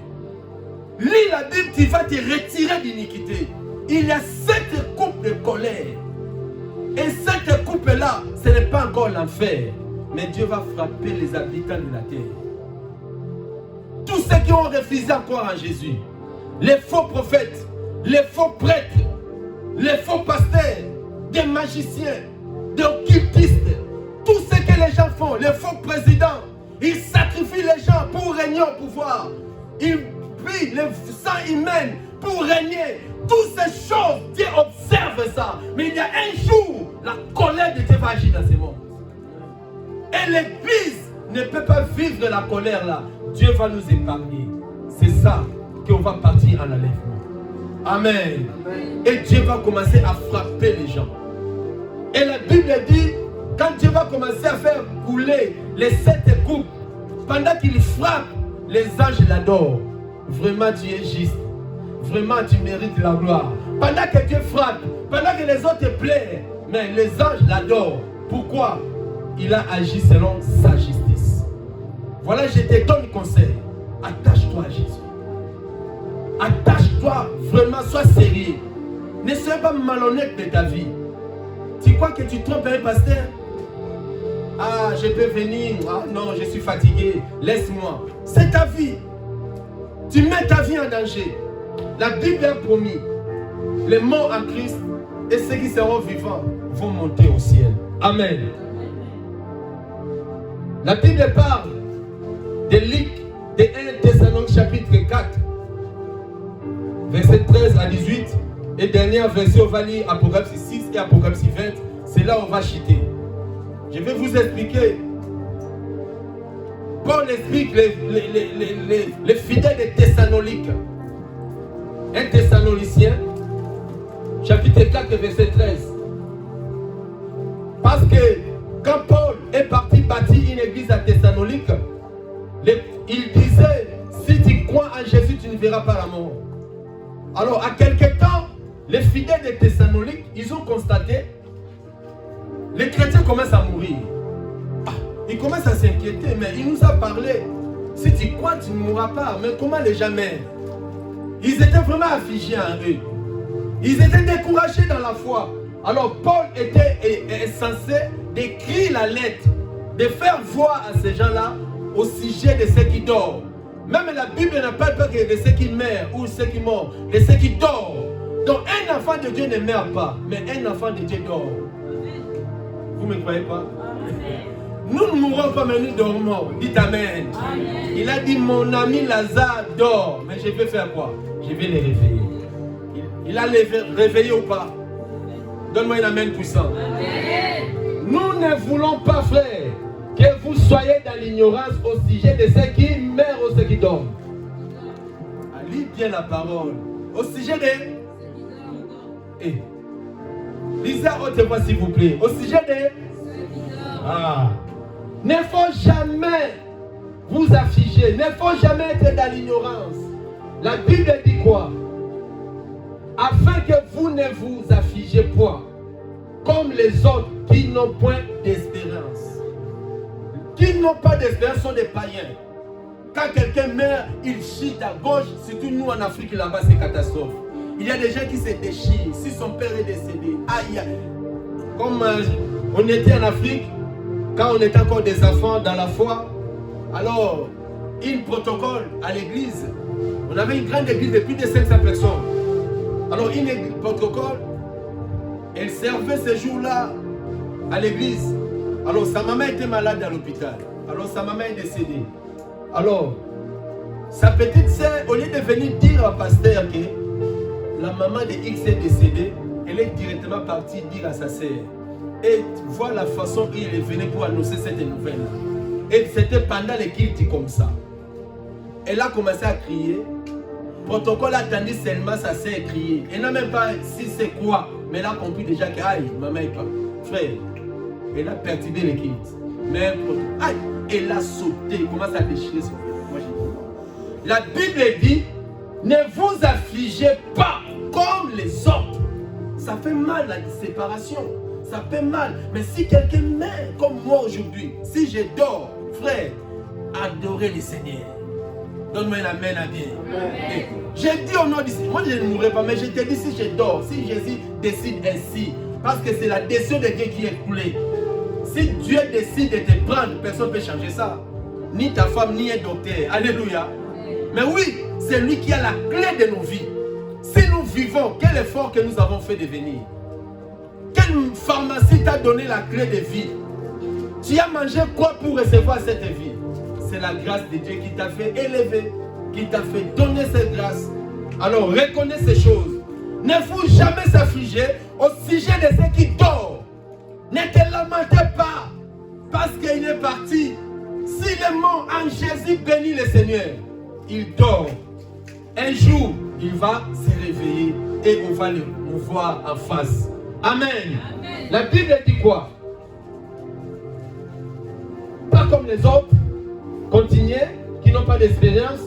Lis la Bible, tu vas te retirer d'iniquité. Il y a 7 coupes de colère. Et cette coupe-là, ce n'est pas encore l'enfer. Mais Dieu va frapper les habitants de la terre. Tous ceux qui ont refusé à croire en Jésus. Les faux prophètes, les faux prêtres, les faux pasteurs, des magiciens, des occultistes. Tout ce que les gens font, les faux présidents, ils sacrifient les gens pour régner au pouvoir. Ils prient le sang humain pour régner. Toutes ces choses, Dieu observe ça. Mais il y a un jour, la colère de Dieu va agir dans ce monde. Et l'église ne peut pas vivre de la colère là. Dieu va nous épargner. C'est ça qu'on va partir en enlèvement. Amen. Amen. Et Dieu va commencer à frapper les gens. Et la Bible dit, quand Dieu va commencer à faire couler les 7 coupes, pendant qu'il frappe, les anges l'adorent. Vraiment, Dieu est juste. vraiment tu mérites la gloire. Pendant que Dieu frappe, pendant que les autres pleurent, mais les anges l'adorent. Pourquoi? Il a agi selon sa justice. Voilà, je te donne conseil. Attache-toi à Jésus. Attache-toi vraiment, sois sérieux. Ne sois pas malhonnête de ta vie. Tu crois que tu trompes un pasteur? Ah, je peux venir. Ah non, je suis fatigué. Laisse-moi. C'est ta vie. Tu mets ta vie en danger. La Bible a promis. Les morts en Christ et ceux qui seront vivants vont monter au ciel. Amen. La Bible parle de Luc, de 1 Thessaloniciens chapitre 4, verset 13 à 18. Et dernière version, on va lire Apocalypse 6 et Apocalypse 20. C'est là où on va chuter. Je vais vous expliquer. Paul explique les fidèles de Thessalonique. 1 Thessaloniciens, chapitre 4, verset 13. Parce que quand Paul est parti bâtir une église à Thessalonique, il disait, si tu crois en Jésus, tu ne verras pas la mort. Alors, à quelque temps, les fidèles de Thessalonique, ils ont constaté, les chrétiens commencent à mourir. Ah, ils commencent à s'inquiéter, mais il nous a parlé. Si tu crois, tu ne mourras pas. Mais comment les gens meurent? Ils étaient vraiment affligés en eux. Ils étaient découragés dans la foi. Alors, Paul est censé d'écrire la lettre, de faire voir à ces gens-là au sujet de ceux qui dorment. Même la Bible n'a pas peur de ceux qui meurent ou ceux qui meurent, de ceux qui dorment. Donc un enfant de Dieu ne meurt pas, mais un enfant de Dieu dort. Vous ne me croyez pas? Nous ne mourrons pas, mais nous dormons. Dites Amen. Il a dit, mon ami Lazare dort. Mais je vais faire quoi? Je vais les réveiller. Il a les réveillé ou pas? Donne-moi une Amen puissant. Nous ne voulons pas, frère, que vous soyez dans l'ignorance au sujet de ceux qui meurent ou ceux qui dorment. Lis bien la parole. Au sujet de... lisez à haute voix s'il vous plaît. Au sujet de... Ah. Ne faut jamais vous affliger. Ne faut jamais être dans l'ignorance. La Bible dit quoi? Afin que vous ne vous affligez point, comme les autres qui n'ont point d'espérance. Qui n'ont pas d'espérance sont des païens. Quand quelqu'un meurt, il chie à gauche. Surtout nous en Afrique, là-bas, c'est catastrophe. Il y a des gens qui se déchirent. Si son père est décédé, aïe. Comme on était en Afrique, quand on était encore des enfants dans la foi, alors, il y a un protocole à l'église. On avait une grande église de plus de 500 personnes. Alors, il y a un protocole. Elle servait ce jour-là à l'église. Alors, sa maman était malade à l'hôpital. Alors, sa maman est décédée. Alors, sa petite sœur, au lieu de venir dire au pasteur que la maman de X est décédée, elle est directement partie dire à sa sœur. Et voir la façon dont il est venu pour annoncer cette nouvelle. Et c'était pendant les cultes comme ça. Elle a commencé à crier. Le protocole a attendu seulement sa sœur crier. Elle n'a même pas si c'est quoi. Mais elle a compris déjà que aïe, maman est pas. Frère, elle a perturbé les cultes. Mais aïe, elle a sauté. Elle commence à déchirer son frère. Moi, j'ai dit, la Bible dit, ne vous affligez pas comme les autres. Ça fait mal la séparation. Ça fait mal. Mais si quelqu'un meurt comme moi aujourd'hui, si je dors, frère, adorez le Seigneur. Donne-moi un amen à bien. J'ai dit au nom du Seigneur, moi je ne mourrai pas, mais je te dis si je dors, si Jésus décide ainsi, parce que c'est la décision de Dieu qui est coulée. Si Dieu décide de te prendre, personne ne peut changer ça. Ni ta femme, ni un docteur. Alléluia. Mais oui, c'est lui qui a la clé de nos vies. Si nous vivons, quel effort que nous avons fait de venir? Quelle pharmacie t'a donné la clé de vie? Tu as mangé quoi pour recevoir cette vie? C'est la grâce de Dieu qui t'a fait élever, qui t'a fait donner cette grâce. Alors reconnais ces choses. Ne faut jamais s'affliger au sujet de ceux qui dorment. Ne te lamentez pas parce qu'il est parti. S'il est mort en Jésus, bénis le Seigneur. Il dort. Un jour, il va se réveiller et on va le voir en face. Amen. Amen. La Bible dit quoi? Pas comme les autres, continuez, qui n'ont pas d'expérience.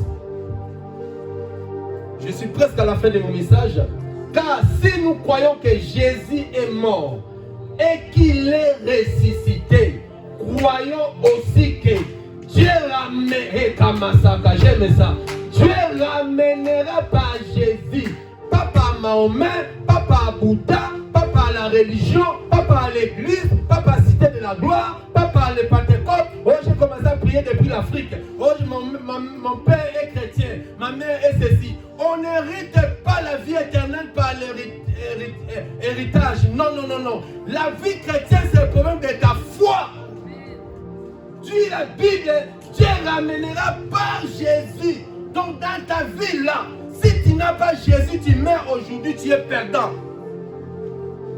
Je suis presque à la fin de mon message. Car si nous croyons que Jésus est mort et qu'il est ressuscité, croyons aussi que Dieu ramènera, j'aime ça. Dieu ramènera par Jésus, pas par Mahomet, pas par Bouddha, pas par la religion, pas par l'église, pas par la cité de la gloire, pas par les Pentecôtes. Oh, j'ai commencé à prier depuis l'Afrique. Oh, mon père est chrétien, ma mère est ceci. On n'hérite pas la vie éternelle par l'héritage. Non, non, non, non. La vie chrétienne, c'est le problème de ta foi. Tu lis la Bible, Dieu ramènera par Jésus. Donc dans ta vie là, si tu n'as pas Jésus, tu meurs aujourd'hui, tu es perdant.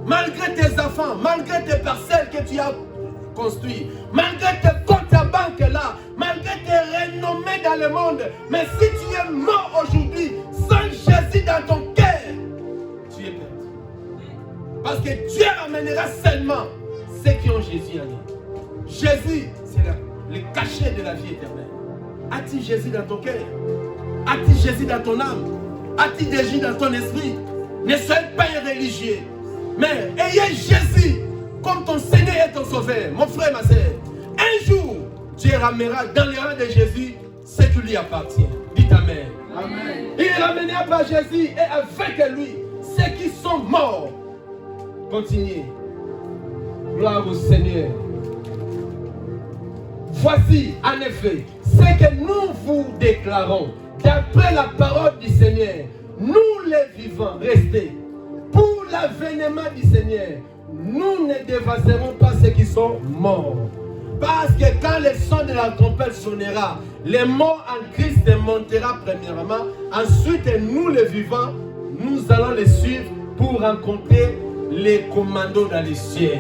Malgré tes enfants, malgré tes parcelles que tu as construites, malgré tes comptes à banque là, malgré tes renommées dans le monde, mais si tu es mort aujourd'hui, sans Jésus dans ton cœur, tu es perdu. Parce que Dieu ramènera seulement ceux qui ont Jésus en eux. Jésus, c'est le cachet de la vie éternelle. As-tu Jésus dans ton cœur? As-tu Jésus dans ton âme? As-tu Jésus dans ton esprit? Ne soyez pas un religieux, mais ayez Jésus comme ton Seigneur et ton Sauveur. Mon frère, ma soeur, un jour, Dieu ramènera dans les rangs de Jésus ce qui lui appartient. Dites Amen. Amen. Il ramènera par Jésus et avec lui ceux qui sont morts. Continuez. Gloire au Seigneur. Voici, en effet, ce que nous vous déclarons, d'après la parole du Seigneur, nous les vivants, restés, pour l'avènement du Seigneur, nous ne dévasserons pas ceux qui sont morts. Parce que quand le son de la trompette sonnera, les morts en Christ montera premièrement. Ensuite, nous les vivants, nous allons les suivre pour rencontrer les commandos dans les cieux,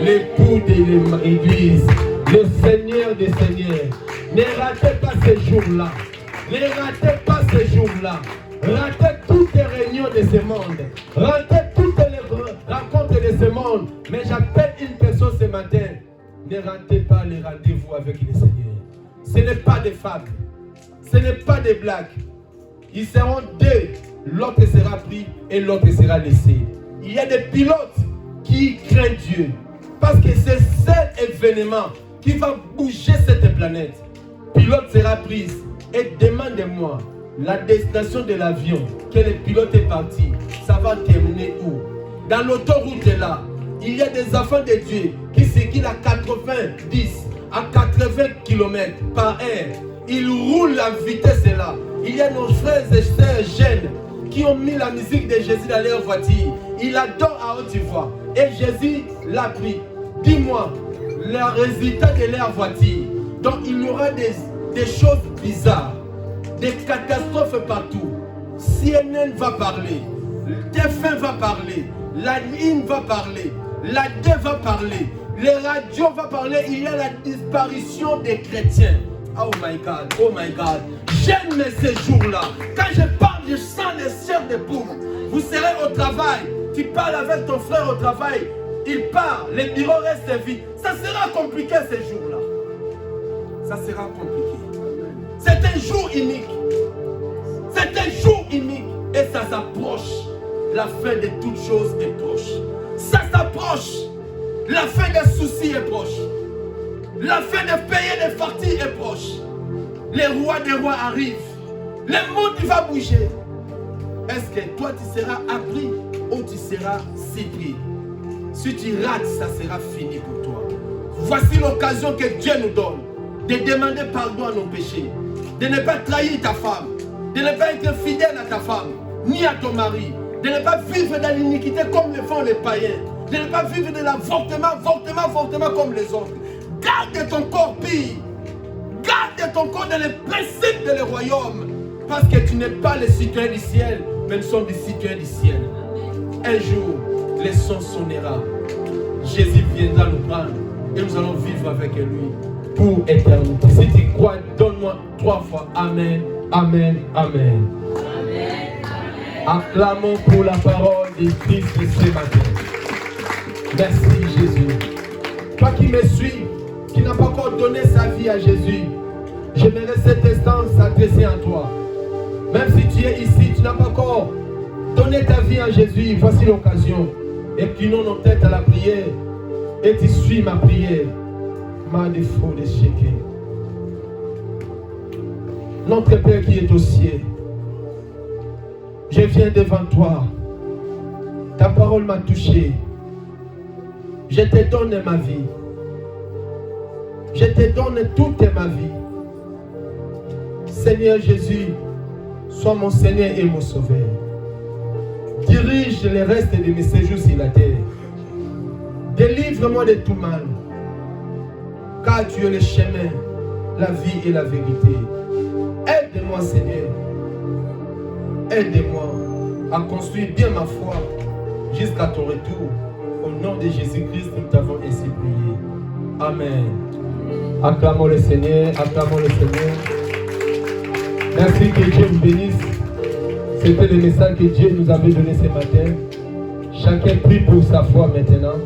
l'époux de l'église, le Seigneur des Seigneurs. Ne ratez pas ces jours-là. Ne ratez pas ces jours-là. Ratez toutes les réunions de ce monde. Ratez toutes les rencontres de ce monde. Mais j'appelle une personne ce matin. Ne ratez pas les rendez-vous avec le Seigneur. Ce n'est pas des fables. Ce n'est pas des blagues. Ils seront deux. L'autre sera pris et l'autre sera laissé. Il y a des pilotes qui craignent Dieu. Parce que c'est ce seul événement qui va bouger cette planète. Pilote sera prise. Et demandez-moi, la destination de l'avion, que le pilote est parti, ça va terminer où? Dans l'autoroute là, il y a des enfants de Dieu qui circulent à 90, à 80 km par heure. Ils roulent à vitesse là. Il y a nos frères et sœurs jeunes qui ont mis la musique de Jésus dans leur voiture. Il adore à haute voix. Et Jésus l'a pris. Dis-moi, le résultat de leur voiture. Donc il y aura des choses bizarres, des catastrophes partout. CNN va parler, TF1 va parler, la ligne va parler, la D va parler, les radios vont parler. Il y a la disparition des chrétiens. Oh my God, oh my God. J'aime ces jours-là. Quand je parle, je sens les chairs de poule. Vous serez au travail, tu parles avec ton frère au travail, il part, les bureaux restent vides. Ça sera compliqué ces jours-là. Ça sera compliqué. C'est un jour unique. C'est un jour unique. Et ça s'approche. La fin de toutes choses est proche. Ça s'approche. La fin des soucis est proche. La fin de payer les factures est proche. Les rois des rois arrivent. Le monde va bouger. Est-ce que toi tu seras appris ou tu seras surpris? Si tu rates, ça sera fini pour toi. Voici l'occasion que Dieu nous donne de demander pardon à nos péchés, de ne pas trahir ta femme, de ne pas être fidèle à ta femme, ni à ton mari, de ne pas vivre dans l'iniquité comme le font les païens, de ne pas vivre de l'avortement comme les autres. Garde ton corps pire, garde ton corps dans les principes de le royaume, parce que tu n'es pas le citoyen du ciel, mais nous sommes des citoyens du ciel. Un jour, le son sonnera, Jésus viendra nous prendre et nous allons vivre avec lui pour éternité. Si tu crois, donne-moi 3 fois Amen, Amen, Amen. Acclamons pour la parole de Christ ce matin. Merci Jésus. Toi qui me suis, qui n'as pas encore donné sa vie à Jésus, j'aimerais cet instant s'adresser à toi. Même si tu es ici, tu n'as pas encore donné ta vie à Jésus, voici l'occasion. Inclinons nos têtes à la prière et tu suis ma prière. Ma défaut de chéquer. Notre Père qui est au ciel, je viens devant toi. Ta parole m'a touché. Je te donne ma vie. Je te donne toute ma vie. Seigneur Jésus, sois mon Seigneur et mon Sauveur. Dirige le reste de mes séjours sur la terre. Délivre-moi de tout mal. Car tu es le chemin, la vie et la vérité. Aide-moi, Seigneur. Aide-moi à construire bien ma foi jusqu'à ton retour. Au nom de Jésus-Christ, nous t'avons ainsi prié. Amen. Acclamons le Seigneur, acclamons le Seigneur. Merci, que Dieu vous bénisse. C'était le message que Dieu nous avait donné ce matin. Chacun prie pour sa foi maintenant.